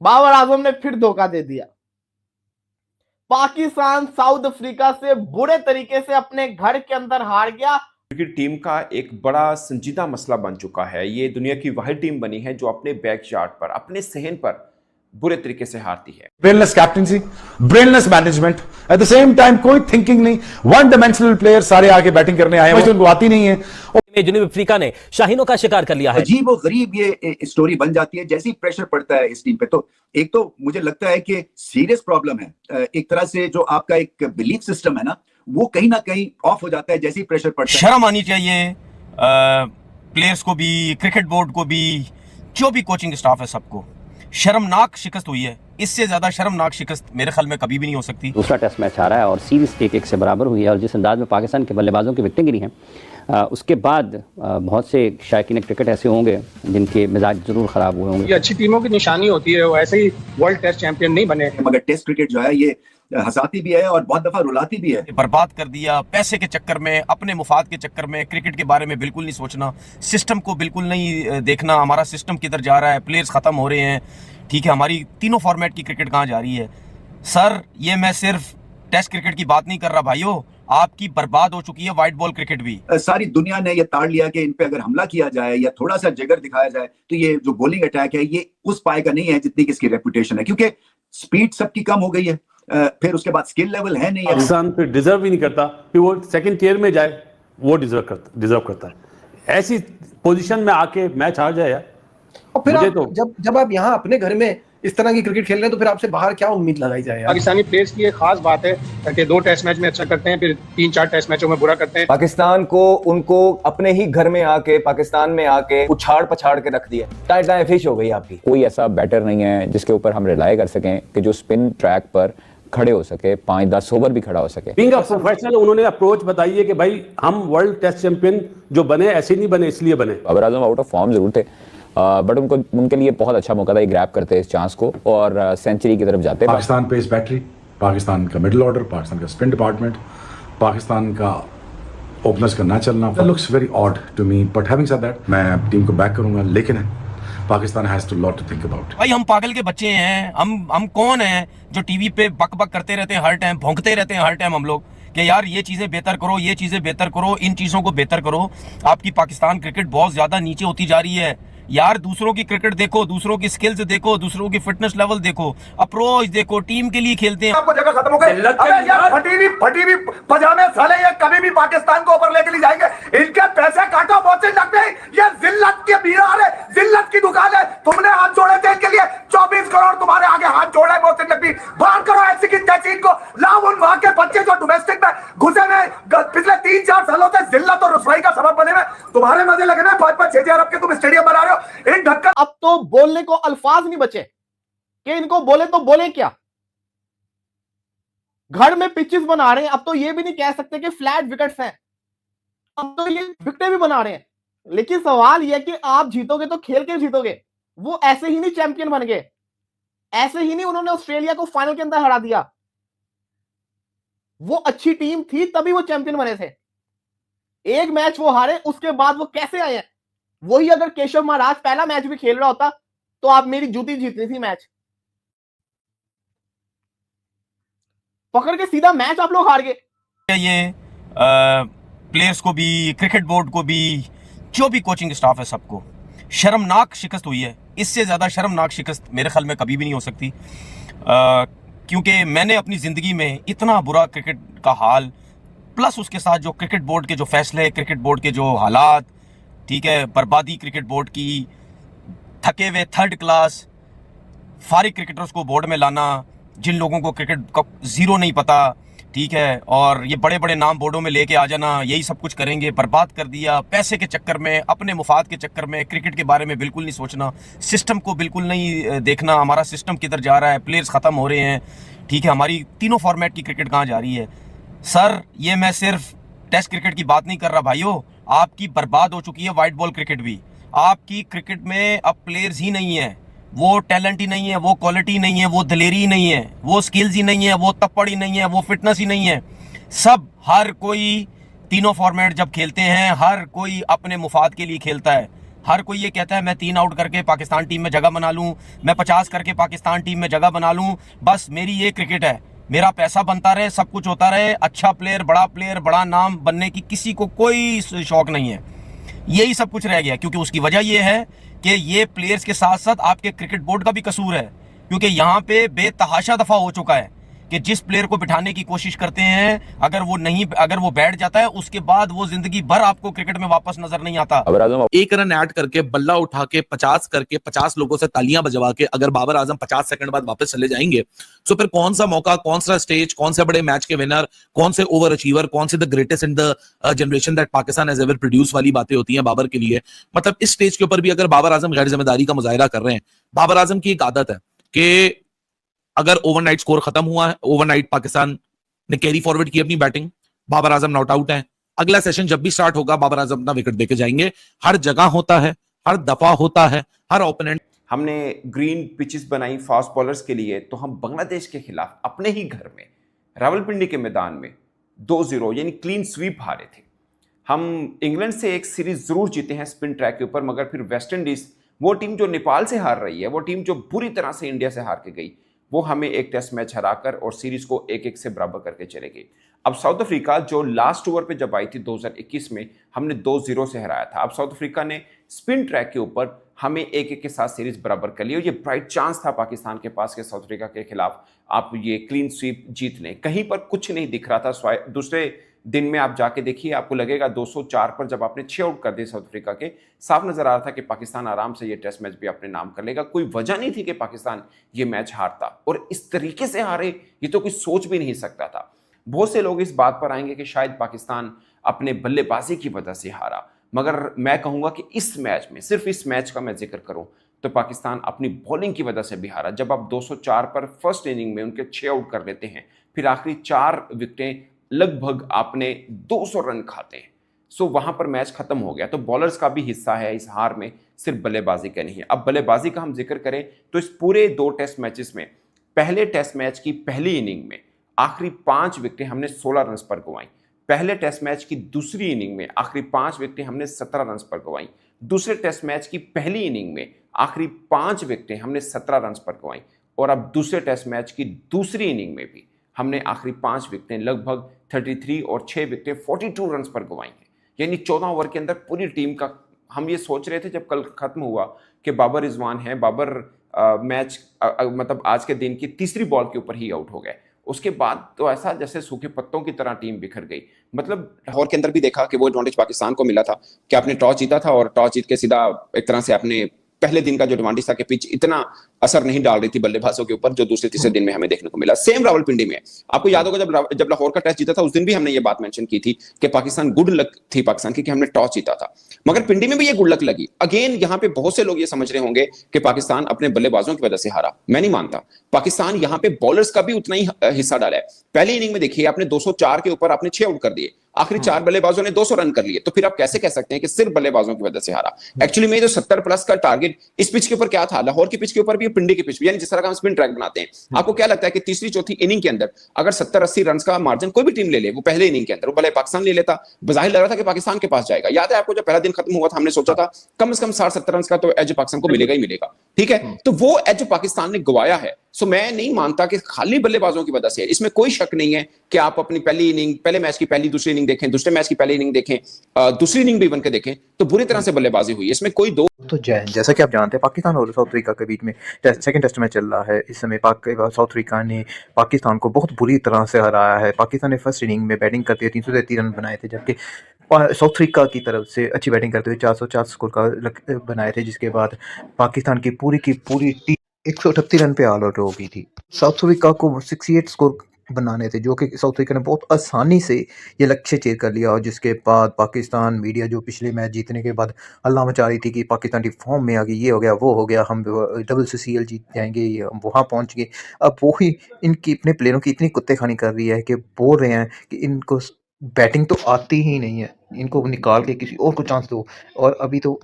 बाबर आजम ने फिर धोखा दे दिया। पाकिस्तान साउथ अफ्रीका से बुरे तरीके से अपने घर के अंदर हार गया। क्रिकेट टीम का एक बड़ा संजीदा मसला बन चुका है। ये दुनिया की वाहिद टीम बनी है जो अपने बैकयार्ड पर, अपने सहन पर बुरे तरीके से हारती है। Brainless captaincy, brainless management, at the same time कोई थिंकिंग नहीं, वन डायमेंशनल प्लेयर सारे आके बैटिंग करने आए हैं, उनको आती नहीं है। जनूबी अफ्रीका ने शाहीनों का शिकार कर लिया है। अजीब और गरीब ये स्टोरी बन जाती है जैसे ही प्रेशर पड़ता है इस टीम पे। तो एक तो मुझे लगता है कि सीरियस प्रॉब्लम है, एक तरह से जो आपका एक बिलीफ सिस्टम है ना, वो कहीं ना कहीं ऑफ हो जाता है जैसे ही प्रेशर पड़ता है। शर्म आनी चाहिए प्लेयर्स को भी, क्रिकेट बोर्ड को भी, जो भी कोचिंग स्टाफ है सबको। शर्मनाक शिकस्त हुई है, इससे ज्यादा शर्मनाक शिकस्त मेरे ख्याल में कभी भी नहीं हो सकती। दूसरा टेस्ट मैच हारा है और सीरीज 1-1 से बराबर हुई है, और जिस अंदाज में पाकिस्तान के बल्लेबाजों की विकेटें गिरी हैं, उसके बाद बहुत से शायकीन क्रिकेट ऐसे होंगे जिनके मिजाज जरूर खराब हुए होंगे। ये अच्छी टीमों की निशानी होती है, वो ऐसे ही वर्ल्ड टेस्ट चैंपियन नहीं बने। मगर टेस्ट क्रिकेट जो है ये हंसाती भी है और बहुत दफा रुलाती भी है। बर्बाद कर दिया पैसे के चक्कर में, अपने मुफाद के चक्कर में। क्रिकेट के बारे में बिल्कुल नहीं सोचना, सिस्टम को बिल्कुल नहीं देखना, हमारा सिस्टम किधर जा रहा है, प्लेयर्स खत्म हो रहे हैं। ठीक है, हमारी तीनों फॉर्मेट की क्रिकेट कहाँ जा रही है। सर, ये मैं सिर्फ टेस्ट क्रिकेट की बात नहीं कर रहा भाइयों, आपकी बर्बाद हो चुकी है व्हाइट बॉल क्रिकेट भी। सारी दुनिया ने ये ताड़ लिया कि इन पे अगर हमला किया जाए या थोड़ा सा जिगर दिखाया जाए तो ये जो बॉलिंग अटैक है ये उस पाए का नहीं है जितनी कि इसकी रेपुटेशन है, क्योंकि स्पीड सबकी कम हो गई है, फिर उसके बाद स्किल लेवल है नहीं। पाकिस्तान फिर डिजर्व ही नहीं करता कि वो सेकंड टियर में जाए, वो डिजर्व करता है। ऐसी पोजीशन में आके मैच हार जाए यार। और फिर आप जब आप यहाँ अपने घर में इस तरह की क्रिकेट खेल रहे हैं तो फिर आपसे बाहर क्या उम्मीद लगाई जाए यार। पाकिस्तानी प्लेयर्स की एक खास बात है कि 2 टेस्ट मैच में अच्छा करते हैं, फिर 3-4 टेस्ट मैचों में बुरा करते हैं। पाकिस्तान को उनको अपने ही घर में आके, पाकिस्तान में आके उछाड़ पछाड़ के रख दिया। टाइट फिश हो गई आपकी। कोई ऐसा बैटर नहीं है जिसके ऊपर हम रिलाई कर सकें कि जो स्पिन ट्रैक पर खड़े हो सके, 5-10 ओवर भी खड़ा हो सके। बीइंग अ प्रोफेशनल उन्होंने अप्रोच बताई है कि भाई हम वर्ल्ड टेस्ट चैंपियन जो बने ऐसे नहीं बने, इसलिए बने। Babar Azam out of form जरूर थे, बट उनके लिए बहुत अच्छा मौका था, ये ग्रैब करते इस चांस को और सेंचुरी की तरफ जाते। पाकिस्तान पेस बैटरी, पाकिस्तान का मिडिल ऑर्डर, पाकिस्तान का स्पिन डिपार्टमेंट, पाकिस्तान का ओपनर्स का ना चलना looks very odd to me, but having said that मैं टीम को बैक करूंगा, लेकिन Pakistan has to lot to think about. भाई हम पागल के बच्चे हैं, हम कौन हैं जो टीवी पे बक बक करते रहते हैं हर टाइम, भौंकते रहते हैं हर टाइम हम लोग कि यार ये चीजें बेहतर करो, ये चीजें बेहतर करो, इन चीजों को बेहतर करो। आपकी पाकिस्तान क्रिकेट बहुत ज्यादा नीचे होती जा रही है यार। दूसरों की क्रिकेट देखो, दूसरों की स्किल्स देखो, दूसरों की फिटनेस लेवल देखो, अप्रोच देखो, टीम के लिए खेलते हैं। आपको जगह खत्म हो गई। अबे यार फटी हुई पजामे साले ये कभी भी पाकिस्तान को ऊपर लेके नहीं जाएंगे। इनके पैसे काटो, मोहसिन नकवी, ये जिल्लत के बीरार है, जिल्लत की दुकान है। तुमने हाथ जोड़े थे इनके लिए, 24 करोड़ तुम्हारे आगे हाथ जोड़े मोहसिन नकवी। बाहर करो ऐसी की तैसी इनको, लाओ उन वहां के बच्चे जो डोमेस्टिक में घुसे में पिछले 3-4 सालों से जिल्लत और रुसवाई का सबब बने हुए। तुम्हारे मजे लगे ना 5-6 अरब के तुम स्टेडियम बना रहे हो। अब तो बोलने को अल्फाज नहीं बचे कि इनको बोले तो बोले क्या। घर में पिचेस बना रहे हैं, अब तो ये भी नहीं कह सकते कि फ्लैट विकेट्स हैं, अब तो ये विकेटें भी बना रहे हैं। लेकिन सवाल यह कि आप जीतोगे तो खेल के जीतोगे। वो ऐसे ही नहीं चैंपियन बन गए, ऐसे ही नहीं उन्होंने ऑस्ट्रेलिया को फाइनल के अंदर हरा दिया। वो अच्छी टीम थी तभी वो चैंपियन बने थे। एक मैच वो हारे, उसके बाद वो कैसे आए हैं। वही अगर केशव महाराज पहला मैच भी खेल रहा होता तो आप मेरी जूती जीतनी थी मैच। पकड़ के सीधा मैच आप लोग हार गए। ये प्लेयर्स को भी, क्रिकेट बोर्ड को भी, जो भी कोचिंग स्टाफ है सबको शर्मनाक शिकस्त हुई है। इससे ज्यादा शर्मनाक शिकस्त मेरे ख्याल में कभी भी नहीं हो सकती, क्योंकि मैंने अपनी जिंदगी में इतना बुरा क्रिकेट का हाल, प्लस उसके साथ जो क्रिकेट बोर्ड के जो फैसले, क्रिकेट बोर्ड के जो हालात, ठीक है, बर्बादी क्रिकेट बोर्ड की, थके हुए थर्ड क्लास फारिग क्रिकेटर्स को बोर्ड में लाना, जिन लोगों को क्रिकेट का जीरो नहीं पता, ठीक है, और ये बड़े बड़े नाम बोर्डों में लेके आ जाना, यही सब कुछ करेंगे। बर्बाद कर दिया पैसे के चक्कर में, अपने मुफाद के चक्कर में। क्रिकेट के बारे में बिल्कुल नहीं सोचना, सिस्टम को बिल्कुल नहीं देखना, हमारा सिस्टम किधर जा रहा है, प्लेयर्स खत्म हो रहे हैं। ठीक है, हमारी तीनों फॉर्मेट की क्रिकेट कहाँ जा रही है। सर, ये मैं सिर्फ टेस्ट क्रिकेट की बात नहीं कर रहा भाइयों, आपकी बर्बाद हो चुकी है व्हाइट बॉल क्रिकेट भी। आपकी क्रिकेट में अब प्लेयर्स ही नहीं है, वो टैलेंट ही नहीं है, वो क्वालिटी नहीं है, वो दलेरी ही नहीं है, वो स्किल्स ही नहीं है, वो तप्पड़ ही नहीं है, वो फिटनेस ही नहीं है। सब, हर कोई तीनों फॉर्मेट जब खेलते हैं, हर कोई अपने मुफाद के लिए खेलता है, हर कोई ये कहता है मैं 3 आउट करके पाकिस्तान टीम में जगह बना लूं, मैं 50 करके पाकिस्तान टीम में जगह बना लूं, बस मेरी ये क्रिकेट है, मेरा पैसा बनता रहे, सब कुछ होता रहे, अच्छा प्लेयर, बड़ा नाम बनने की किसी को कोई शौक नहीं है। यही सब कुछ रह गया, क्योंकि उसकी वजह यह है कि ये प्लेयर्स के साथ साथ आपके क्रिकेट बोर्ड का भी कसूर है, क्योंकि यहाँ पे बेतहाशा दफा हो चुका है कि जिस प्लेयर को बिठाने की कोशिश करते हैं, अगर वो बैठ जाता है, उसके बाद वो जिंदगी भर आपको क्रिकेट में वापस नजर नहीं आता। एक रन ऐड करके बल्ला उठा के 50 करके 50 लोगों से तालियां बजवा के अगर बाबर आजम 50 सेकंड बाद वापस चले जाएंगे, तो फिर कौन सा मौका, कौन सा स्टेज, कौन से बड़े मैच के विनर, कौन से ओवर अचीवर, कौन से the greatest in the generation that Pakistan has ever produce वाली बातें होती हैं बाबर के लिए। मतलब इस स्टेज के ऊपर भी अगर बाबर आजम गैर जिम्मेदारी का मुजाहिरा कर रहे हैं, बाबर आजम की एक आदत है कि अगर ओवरनाइट स्कोर खत्म हुआ है, ओवरनाइट पाकिस्तान ने कैरी फॉरवर्ड की अपनी batting, Babar Azam not out है, अगला सेशन जब भी स्टार्ट होगा बाबर आजम अपना विकेट देके जाएंगे। हर जगह होता है, हर दफा होता है, हर ओपोनेंट। हमने ग्रीन पिचेस बनाई फास्ट बॉलर्स के लिए, तो हम बांग्लादेश के खिलाफ अपने ही घर में रावलपिंडी के मैदान में 2-0 यानी क्लीन स्वीप हारे थे। हम इंग्लैंड से एक सीरीज जरूर जीते हैं स्पिन ट्रैक के ऊपर, मगर फिर वेस्ट इंडीज, वो टीम जो नेपाल से हार रही है, वो टीम जो बुरी तरह से इंडिया से हार के गई, वो हमें एक टेस्ट मैच हराकर और सीरीज को 1-1 से बराबर करके चले गई। अब साउथ अफ्रीका जो लास्ट ओवर पे जब आई थी 2021 में, हमने 2-0 से हराया था। अब साउथ अफ्रीका ने स्पिन ट्रैक के ऊपर हमें 1-1 के साथ सीरीज बराबर कर ली, और ये ब्राइट चांस था पाकिस्तान के पास कि साउथ अफ्रीका के खिलाफ आप ये क्लीन स्वीप जीत लें। कहीं पर कुछ नहीं दिख रहा था। दूसरे दिन में आप जाके देखिए, आपको लगेगा 204 पर जब आपने 6 आउट कर दिए साउथ अफ्रीका के, साफ नजर आ रहा था कि पाकिस्तान आराम से ये टेस्ट मैच भी अपने नाम कर लेगा। कोई वजह नहीं थी कि पाकिस्तान ये मैच हारता, और इस तरीके से हारे ये तो कोई सोच भी नहीं सकता था। बहुत से लोग इस बात पर आएंगे कि शायद पाकिस्तान अपने बल्लेबाजी की वजह से हारा, मगर मैं कहूंगा कि इस मैच में, सिर्फ इस मैच का मैं जिक्र करूं तो पाकिस्तान अपनी बॉलिंग की वजह से भी हारा। जब आप 204 पर फर्स्ट इनिंग में उनके 6 आउट कर लेते हैं, फिर आखिरी 4 विकेटें लगभग आपने 200 रन खाते हैं, सो वहां पर मैच खत्म हो गया। तो बॉलर्स का भी हिस्सा है इस हार में, सिर्फ बल्लेबाजी का नहीं है। अब बल्लेबाजी का हम जिक्र करें तो इस पूरे 2 टेस्ट मैचेस में, पहले टेस्ट मैच की पहली इनिंग में आखिरी 5 विकेटें हमने 16 रन पर गंवाई। पहले टेस्ट मैच की दूसरी इनिंग में आखिरी 5 विकेटें हमने 17 रन पर गंवाई। दूसरे टेस्ट मैच की पहली इनिंग में आखिरी 5 विकेटें हमने 17 रन पर गंवाई, और अब दूसरे टेस्ट मैच की दूसरी इनिंग में भी हमने आखिरी 5 विकेटें लगभग 33 और 6 विकेटें 42 रन पर गंवाई हैं। यानी 14 ओवर के अंदर पूरी टीम का, हम ये सोच रहे थे जब कल खत्म हुआ कि बाबर रिजवान है, बाबर मैच मतलब आज के दिन की तीसरी बॉल के ऊपर ही आउट हो गए। उसके बाद तो ऐसा जैसे सूखे पत्तों की तरह टीम बिखर गई। मतलब लाहौर के अंदर भी देखा कि वो एडवांटेज पाकिस्तान को मिला था कि आपने टॉस जीता था, और टॉस जीत के सीधा एक तरह से आपने पहले दिन का जो एडवांटेज था कि पिच इतना असर नहीं डाल रही थी बल्लेबाजों के ऊपर, जो दूसरे तीसरे दिन में हमें देखने को मिला। सेम रावलपिंडी में आपको याद होगा जब लाहौर का टेस्ट जीता था, उस दिन भी हमने ये बात मेंशन की थी कि पाकिस्तान गुड लक थी पाकिस्तान की कि हमने टॉस जीता था, मगर पिंडी में भी ये गुड लक लगी। अगेन यहाँ पे बहुत से लोग ये समझ रहे होंगे कि पाकिस्तान अपने बल्लेबाजों की वजह से हारा। मैं नहीं मानता, पाकिस्तान यहाँ पे बॉलर्स का भी उतना ही हिस्सा डाला है। पहली इनिंग में देखिए आपने 204 के ऊपर आपने 6 आउट कर दिए, आखिरी 4 बल्लेबाजों ने 200 रन कर लिए, तो फिर आप कैसे कह सकते हैं कि सिर्फ बल्लेबाजों की वजह से हारा। एक्चुअली में जो 70 प्लस का टारगेट इस पिच के ऊपर क्या था, लाहौर की पिच के ऊपर भी, पिंडी की पिच भी, यानी जिस तरह का हम स्पिन ट्रैक बनाते हैं, आपको क्या लगता है कि तीसरी चौथी इनिंग के अंदर अगर 70-80 रन का मार्जिन कोई भी टीम ले ले, वो पहले इनिंग के अंदर, वो भले पाकिस्तान ले लेता, बजाहिर लग रहा था कि पाकिस्तान के पास जाएगा। याद है आपको जब पहला दिन खत्म हुआ था, हमने सोचा था कम से कम 60-70 रन का तो एज पाकिस्तान को मिलेगा ही मिलेगा, ठीक है, तो वो एज पाकिस्तान ने गवाया है। सो मैं नहीं मानता कि खाली बल्लेबाजों की वजह से, इसमें कोई शक नहीं है कि आप अपनी पहली इनिंग, पहले मैच की पहली दूसरी इनिंग देखें, दूसरे मैच की पहली इनिंग देखें, दूसरी इनिंग भी बन के देखें, तो बुरी तरह से बल्लेबाजी हुई, इसमें कोई दो। तो जैसा कि आप जानते हैं पाकिस्तान और साउथ अफ्रीका के बीच में सेकंड टेस्ट मैच चल रहा है। इस समय साउथ अफ्रीका ने पाकिस्तान को बहुत बुरी तरह से हराया है। पाकिस्तान ने फर्स्ट इनिंग में बैटिंग करते हुए 333 रन बनाए थे, जबकि साउथ अफ्रीका की तरफ से अच्छी बैटिंग करते हुए 404 स्कोर का बनाए थे, जिसके बाद पाकिस्तान की पूरी टीम 138 रन पे ऑल आउट हो गई थी। साउथ अफ्रीका को 68 स्कोर बनाने थे, जो कि साउथ अफ्रीका ने बहुत आसानी से ये लक्ष्य चेर कर लिया। और जिसके बाद पाकिस्तान मीडिया जो पिछले मैच जीतने के बाद हल्ला मचा रही थी कि पाकिस्तान की फॉर्म में आ गई, ये हो गया वो हो गया, हम WCL जीत जाएंगे, हम वहाँ पहुँच गए। अब वही इनकी अपने प्लेयरों की इतनी कुत्ते खानी कर रही है कि बोल रहे हैं कि इनको बैटिंग तो आती ही नहीं है, इनको निकाल के किसी और को चांस दो। और अभी तो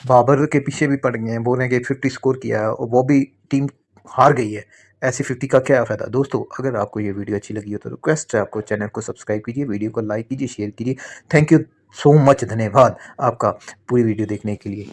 बाबर के पीछे भी पड़ गए हैं, बोल रहे हैं कि 50 स्कोर किया है और वो भी टीम हार गई है। ऐसे 50 का क्या फ़ायदा। दोस्तों अगर आपको ये वीडियो अच्छी लगी हो तो रिक्वेस्ट है आपको चैनल को सब्सक्राइब कीजिए, वीडियो को लाइक कीजिए, शेयर कीजिए। थैंक यू सो मच, धन्यवाद आपका पूरी वीडियो देखने के लिए।